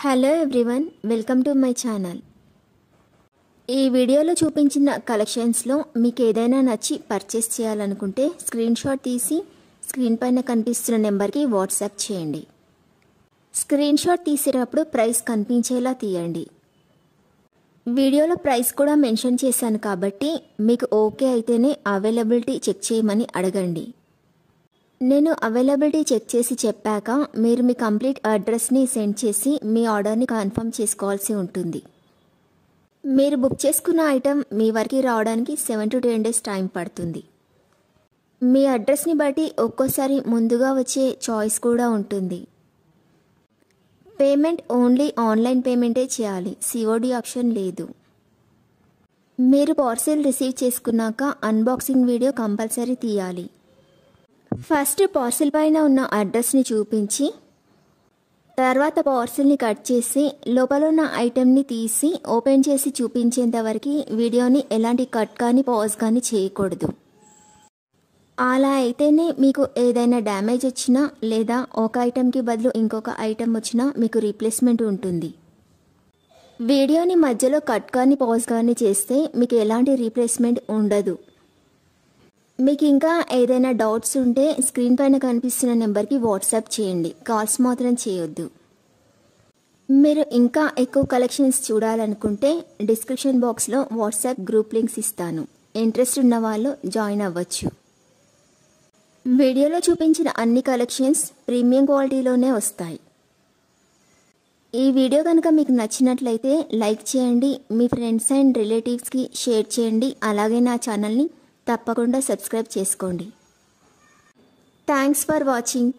Hello everyone, welcome to my channel. ఈ వీడియోలో చూపించిన కలెక్షన్స్లో మీకు ఏదైనా నచ్చి పర్చేస్ చేయాలనుకుంటే స్క్రీన్ షాట్ తీసి స్క్రీన్ పైన కనిపిస్తున్న నెంబర్కి వాట్సాప్ చేయండి. స్క్రీన్ షాట్ తీసేటప్పుడు ప్రైస్ కనిపించేలా తీయండి. వీడియోలో ప్రైస్ కూడా మెన్షన్ చేశాను కాబట్టి మీకు ఓకే అయితేనే అవైలబిలిటీ చెక్ చేయమని అడగండి. నేను అవైలబిలిటీ చెక్ చేసి చెప్పాక మీరు మీ కంప్లీట్ అడ్రస్ని సెండ్ చేసి మీ ఆర్డర్ని కన్ఫర్మ్ చేసుకోవాల్సి ఉంటుంది. మీరు బుక్ చేసుకున్న ఐటెం మీ వరకు రావడానికి 7 to 10 days టైం పడుతుంది. మీ అడ్రస్ని బట్టి ఒక్కోసారి ముందుగా వచ్చే చాయిస్ కూడా ఉంటుంది. పేమెంట్ ఓన్లీ ఆన్లైన్ పేమెంటే చేయాలి, సిఓడి ఆప్షన్ లేదు. మీరు పార్సిల్ రిసీవ్ చేసుకున్నాక అన్బాక్సింగ్ వీడియో కంపల్సరీ తీయాలి. ఫస్ట్ పార్సిల్ పైన ఉన్న అడ్రస్ని చూపించి తర్వాత పార్సిల్ని కట్ చేసి లోపల ఉన్న ఐటెంని తీసి ఓపెన్ చేసి చూపించేంత వరకు వీడియోని ఎలాంటి కట్ కానీ పాజ్ కానీ చేయకూడదు. అలా అయితేనే మీకు ఏదైనా డ్యామేజ్ వచ్చినా లేదా ఒక ఐటెంకి బదులు ఇంకొక ఐటెం వచ్చినా మీకు రీప్లేస్మెంట్ ఉంటుంది. వీడియోని మధ్యలో కట్ కానీ పాజ్ కానీ చేస్తే మీకు ఎలాంటి రీప్లేస్మెంట్ ఉండదు. మీకు ఇంకా ఏదైనా డౌట్స్ ఉంటే స్క్రీన్ పైన కనిపిస్తున్న నెంబర్కి వాట్సాప్ చేయండి, కాల్స్ మాత్రం చేయొద్దు. మీరు ఇంకా ఎక్కువ కలెక్షన్స్ చూడాలనుకుంటే డిస్క్రిప్షన్ బాక్స్లో వాట్సాప్ గ్రూప్ లింక్స్ ఇస్తాను, ఇంట్రెస్ట్ ఉన్న వాళ్ళు జాయిన్ అవ్వచ్చు. వీడియోలో చూపించిన అన్ని కలెక్షన్స్ ప్రీమియం క్వాలిటీలోనే వస్తాయి. ఈ వీడియో కనుక మీకు నచ్చినట్లయితే లైక్ చేయండి, మీ ఫ్రెండ్స్ అండ్ రిలేటివ్స్కి షేర్ చేయండి. అలాగే నా ఛానల్ని తప్పకుండా సబ్స్క్రైబ్ చేసుకోండి. Thanks for watching.